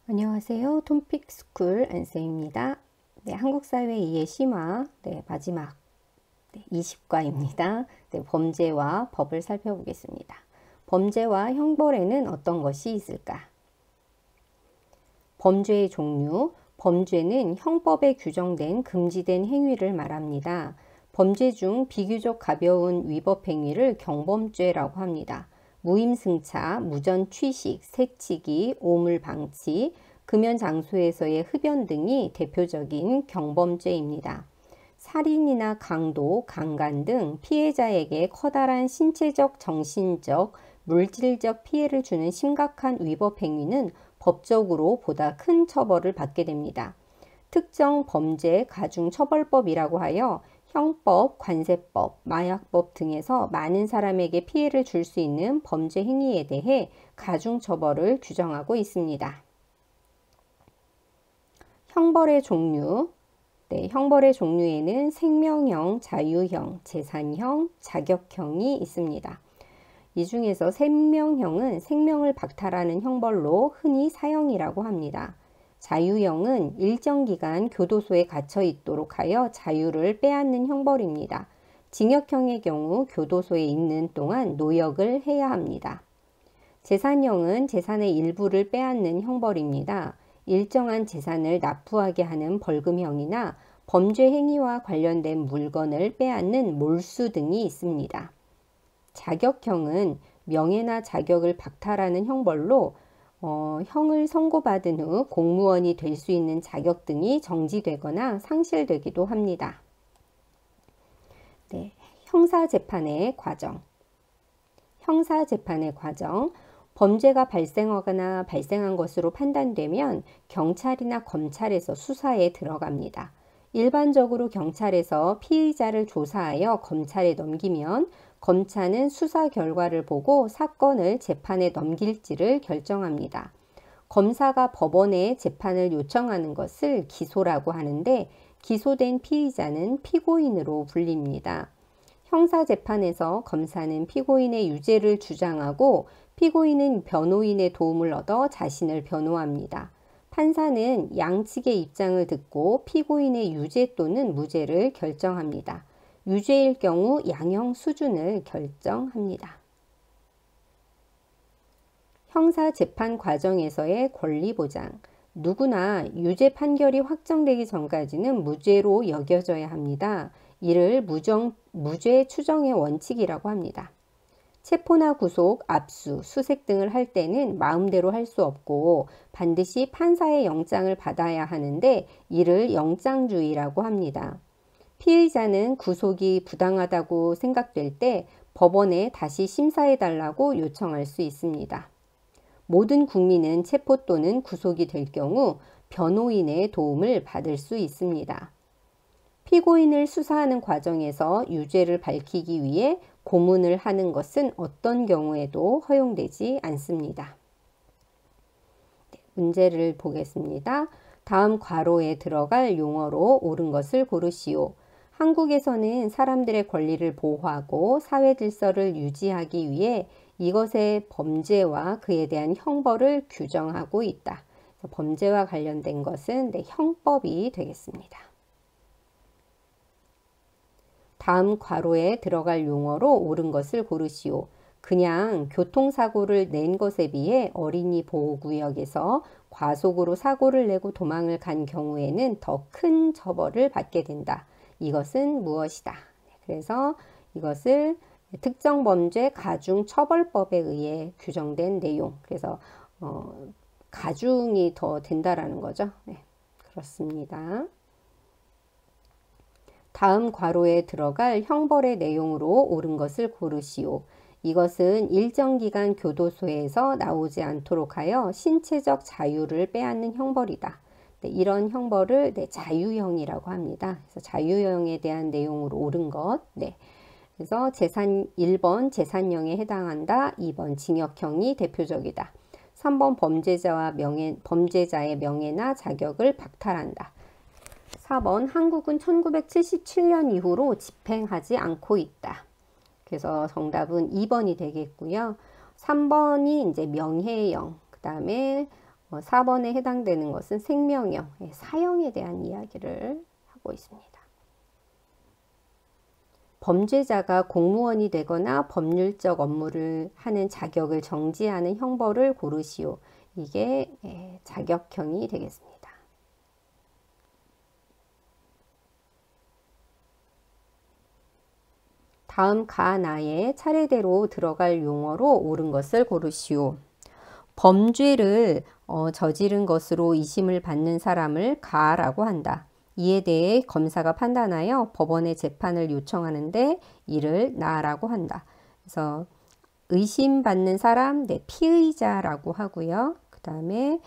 안녕하세요. 톰픽스쿨 안쌤입니다. 네, 한국사회 2의 심화 마지막 20과입니다. 범죄와 법을 살펴보겠습니다. 범죄와 형벌에는 어떤 것이 있을까? 범죄의 종류. 범죄는 형법에 규정된 금지된 행위를 말합니다. 범죄 중 비교적 가벼운 위법 행위를 경범죄라고 합니다. 무임승차, 무전취식, 새치기, 오물방치, 금연 장소에서의 흡연 등이 대표적인 경범죄입니다. 살인이나 강도, 강간 등 피해자에게 커다란 신체적, 정신적, 물질적 피해를 주는 심각한 위법 행위는 법적으로 보다 큰 처벌을 받게 됩니다. 특정 범죄 가중처벌법이라고 하여 형법, 관세법, 마약법 등에서 많은 사람에게 피해를 줄 수 있는 범죄 행위에 대해 가중처벌을 규정하고 있습니다. 형벌의 종류. 형벌의 종류에는 생명형, 자유형, 재산형, 자격형이 있습니다. 이 중에서 생명형은 생명을 박탈하는 형벌로 흔히 사형이라고 합니다. 자유형은 일정 기간 교도소에 갇혀 있도록 하여 자유를 빼앗는 형벌입니다. 징역형의 경우 교도소에 있는 동안 노역을 해야 합니다. 재산형은 재산의 일부를 빼앗는 형벌입니다. 일정한 재산을 납부하게 하는 벌금형이나 범죄 행위와 관련된 물건을 빼앗는 몰수 등이 있습니다. 자격형은 명예나 자격을 박탈하는 형벌로 형을 선고받은 후 공무원이 될 수 있는 자격 등이 정지되거나 상실되기도 합니다. 형사재판의 과정. 형사재판의 과정. 범죄가 발생하거나 발생한 것으로 판단되면 경찰이나 검찰에서 수사에 들어갑니다. 일반적으로 경찰에서 피의자를 조사하여 검찰에 넘기면 검찰은 수사 결과를 보고 사건을 재판에 넘길지를 결정합니다. 검사가 법원에 재판을 요청하는 것을 기소라고 하는데 기소된 피의자는 피고인으로 불립니다. 형사재판에서 검사는 피고인의 유죄를 주장하고 피고인은 변호인의 도움을 얻어 자신을 변호합니다. 판사는 양측의 입장을 듣고 피고인의 유죄 또는 무죄를 결정합니다. 유죄일 경우 양형 수준을 결정합니다. 형사재판 과정에서의 권리보장. 누구나 유죄 판결이 확정되기 전까지는 무죄로 여겨져야 합니다. 이를 무죄 추정의 원칙이라고 합니다. 체포나 구속, 압수, 수색 등을 할 때는 마음대로 할 수 없고 반드시 판사의 영장을 받아야 하는데 이를 영장주의라고 합니다. 피의자는 구속이 부당하다고 생각될 때 법원에 다시 심사해달라고 요청할 수 있습니다. 모든 국민은 체포 또는 구속이 될 경우 변호인의 도움을 받을 수 있습니다. 피고인을 수사하는 과정에서 유죄를 밝히기 위해 고문을 하는 것은 어떤 경우에도 허용되지 않습니다. 문제를 보겠습니다. 다음 괄호에 들어갈 용어로 옳은 것을 고르시오. 한국에서는 사람들의 권리를 보호하고 사회 질서를 유지하기 위해 이것의 범죄와 그에 대한 형벌을 규정하고 있다. 범죄와 관련된 것은 형법이 되겠습니다. 다음 괄호에 들어갈 용어로 옳은 것을 고르시오. 그냥 교통사고를 낸 것에 비해 어린이 보호구역에서 과속으로 사고를 내고 도망을 간 경우에는 더 큰 처벌을 받게 된다. 이것은 무엇이다? 그래서 이것을 특정 범죄 가중처벌법에 의해 규정된 내용. 그래서 가중이 더 된다라는 거죠. 네, 그렇습니다. 다음 괄호에 들어갈 형벌의 내용으로 옳은 것을 고르시오. 이것은 일정 기간 교도소에서 나오지 않도록 하여 신체적 자유를 빼앗는 형벌이다. 이런 형벌을 자유형이라고 합니다. 그래서 자유형에 대한 내용으로 옳은 것. 그래서 1번 재산형에 해당한다. 2번 징역형이 대표적이다. 3번 범죄자의 명예나 자격을 박탈한다. 4번 한국은 1977년 이후로 집행하지 않고 있다. 그래서 정답은 2번이 되겠고요. 3번이 이제 명예형, 그 다음에 4번에 해당되는 것은 생명형, 사형에 대한 이야기를 하고 있습니다. 범죄자가 공무원이 되거나 법률적 업무를 하는 자격을 정지하는 형벌을 고르시오. 이게 자격형이 되겠습니다. 다음 가나에 차례대로 들어갈 용어로 옳은 것을 고르시오. 범죄를 저지른 것으로 의심을 받는 사람을 가라고 한다. 이에 대해 검사가 판단하여 법원에 재판을 요청하는데 이를 나라고 한다. 그래서 의심받는 사람, 피의자라고 하고요. 그 다음에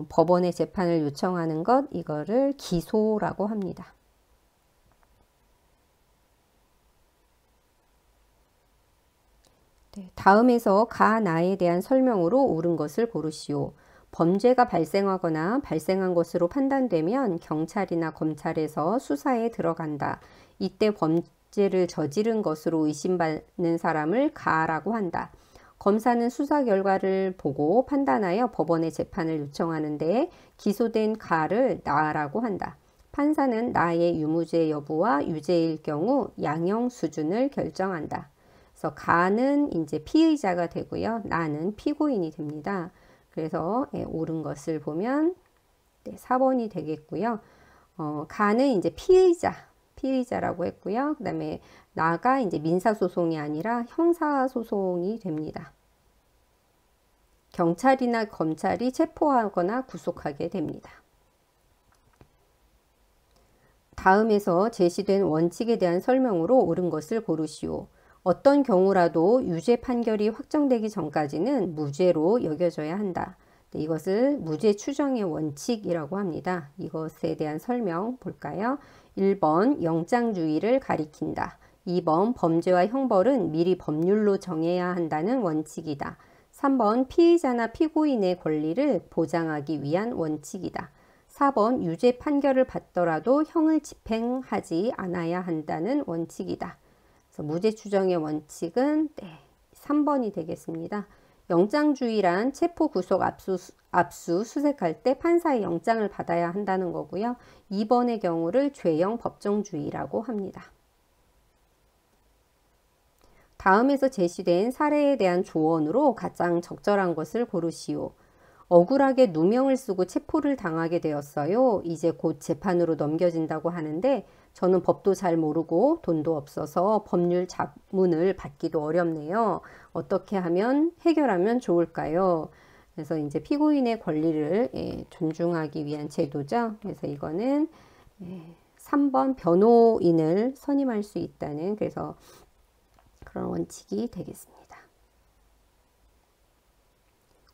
법원에 재판을 요청하는 것, 이거를 기소라고 합니다. 다음에서 가나에 대한 설명으로 옳은 것을 고르시오. 범죄가 발생하거나 발생한 것으로 판단되면 경찰이나 검찰에서 수사에 들어간다. 이때 범죄를 저지른 것으로 의심받는 사람을 가라고 한다. 검사는 수사 결과를 보고 판단하여 법원에 재판을 요청하는데 기소된 가를 나라고 한다. 판사는 나의 유무죄 여부와 유죄일 경우 양형 수준을 결정한다. 그래서 가는 이제 피의자가 되고요. 나는 피고인이 됩니다. 그래서 옳은 것을 보면 4번이 되겠고요. 가는 이제 피의자라고 했고요. 그 다음에 나가 이제 민사소송이 아니라 형사소송이 됩니다. 경찰이나 검찰이 체포하거나 구속하게 됩니다. 다음에서 제시된 원칙에 대한 설명으로 옳은 것을 고르시오. 어떤 경우라도 유죄 판결이 확정되기 전까지는 무죄로 여겨져야 한다. 이것을 무죄 추정의 원칙이라고 합니다. 이것에 대한 설명 볼까요? 1번 영장주의를 가리킨다. 2번 범죄와 형벌은 미리 법률로 정해야 한다는 원칙이다. 3번 피의자나 피고인의 권리를 보장하기 위한 원칙이다. 4번 유죄 판결을 받더라도 형을 집행하지 않아야 한다는 원칙이다. 그래서 무죄 추정의 원칙은 3번이 되겠습니다. 영장주의란 체포, 구속, 압수, 수색할 때 판사의 영장을 받아야 한다는 거고요. 2번의 경우를 죄형 법정주의라고 합니다. 다음에서 제시된 사례에 대한 조언으로 가장 적절한 것을 고르시오. 억울하게 누명을 쓰고 체포를 당하게 되었어요. 이제 곧 재판으로 넘겨진다고 하는데 저는 법도 잘 모르고 돈도 없어서 법률 자문을 받기도 어렵네요. 어떻게 하면 해결하면 좋을까요? 그래서 이제 피고인의 권리를 존중하기 위한 제도죠. 그래서 이거는 3번 변호인을 선임할 수 있다는 그래서 그런 원칙이 되겠습니다.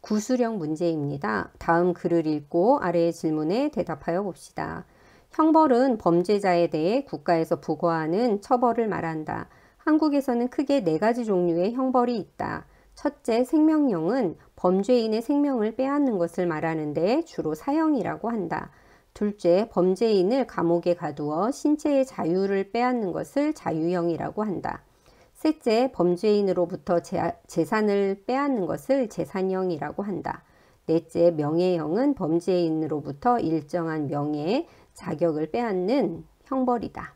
구술형 문제입니다. 다음 글을 읽고 아래의 질문에 대답하여 봅시다. 형벌은 범죄자에 대해 국가에서 부과하는 처벌을 말한다. 한국에서는 크게 4가지 종류의 형벌이 있다. 첫째, 생명형은 범죄인의 생명을 빼앗는 것을 말하는데 주로 사형이라고 한다. 둘째, 범죄인을 감옥에 가두어 신체의 자유를 빼앗는 것을 자유형이라고 한다. 셋째, 범죄인으로부터 재산을 빼앗는 것을 재산형이라고 한다. 넷째, 명예형은 범죄인으로부터 일정한 명예, 자격을 빼앗는 형벌이다.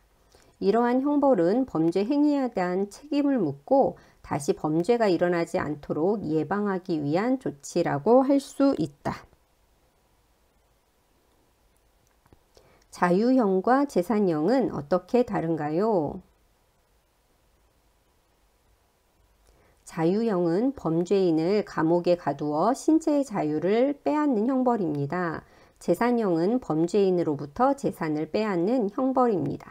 이러한 형벌은 범죄 행위에 대한 책임을 묻고 다시 범죄가 일어나지 않도록 예방하기 위한 조치라고 할 수 있다. 자유형과 재산형은 어떻게 다른가요? 자유형은 범죄인을 감옥에 가두어 신체의 자유를 빼앗는 형벌입니다. 재산형은 범죄인으로부터 재산을 빼앗는 형벌입니다.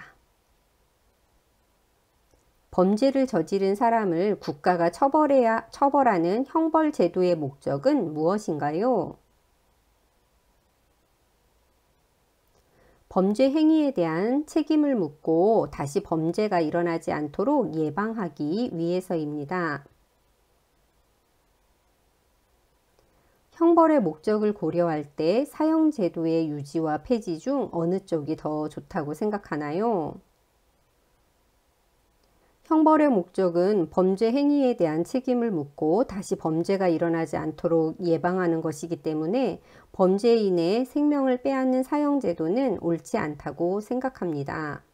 범죄를 저지른 사람을 국가가 처벌하는 형벌 제도의 목적은 무엇인가요? 범죄 행위에 대한 책임을 묻고 다시 범죄가 일어나지 않도록 예방하기 위해서입니다. 형벌의 목적을 고려할 때 사형제도의 유지와 폐지 중 어느 쪽이 더 좋다고 생각하나요? 형벌의 목적은 범죄 행위에 대한 책임을 묻고 다시 범죄가 일어나지 않도록 예방하는 것이기 때문에 범죄인의 생명을 빼앗는 사형제도는 옳지 않다고 생각합니다.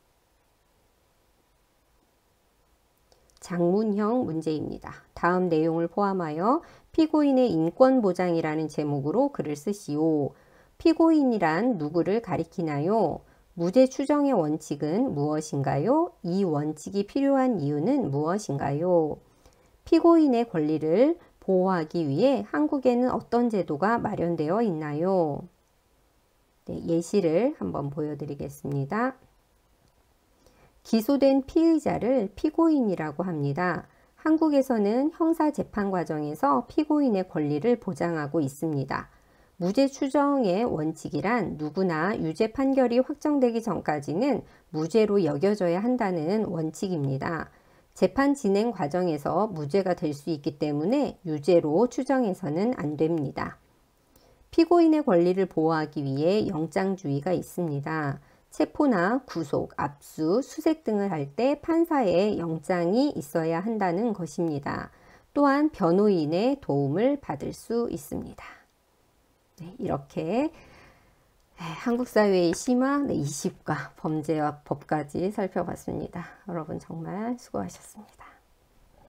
장문형 문제입니다. 다음 내용을 포함하여 피고인의 인권보장이라는 제목으로 글을 쓰시오. 피고인이란 누구를 가리키나요? 무죄 추정의 원칙은 무엇인가요? 이 원칙이 필요한 이유는 무엇인가요? 피고인의 권리를 보호하기 위해 한국에는 어떤 제도가 마련되어 있나요? 네, 예시를 한번 보여드리겠습니다. 기소된 피의자를 피고인이라고 합니다. 한국에서는 형사재판 과정에서 피고인의 권리를 보장하고 있습니다. 무죄 추정의 원칙이란 누구나 유죄 판결이 확정되기 전까지는 무죄로 여겨져야 한다는 원칙입니다. 재판 진행 과정에서 무죄가 될 수 있기 때문에 유죄로 추정해서는 안 됩니다. 피고인의 권리를 보호하기 위해 영장주의가 있습니다. 체포나 구속, 압수, 수색 등을 할 때 판사의 영장이 있어야 한다는 것입니다. 또한 변호인의 도움을 받을 수 있습니다. 네, 이렇게 한국 사회의 심화 20과 범죄와 법까지 살펴봤습니다. 여러분 정말 수고하셨습니다.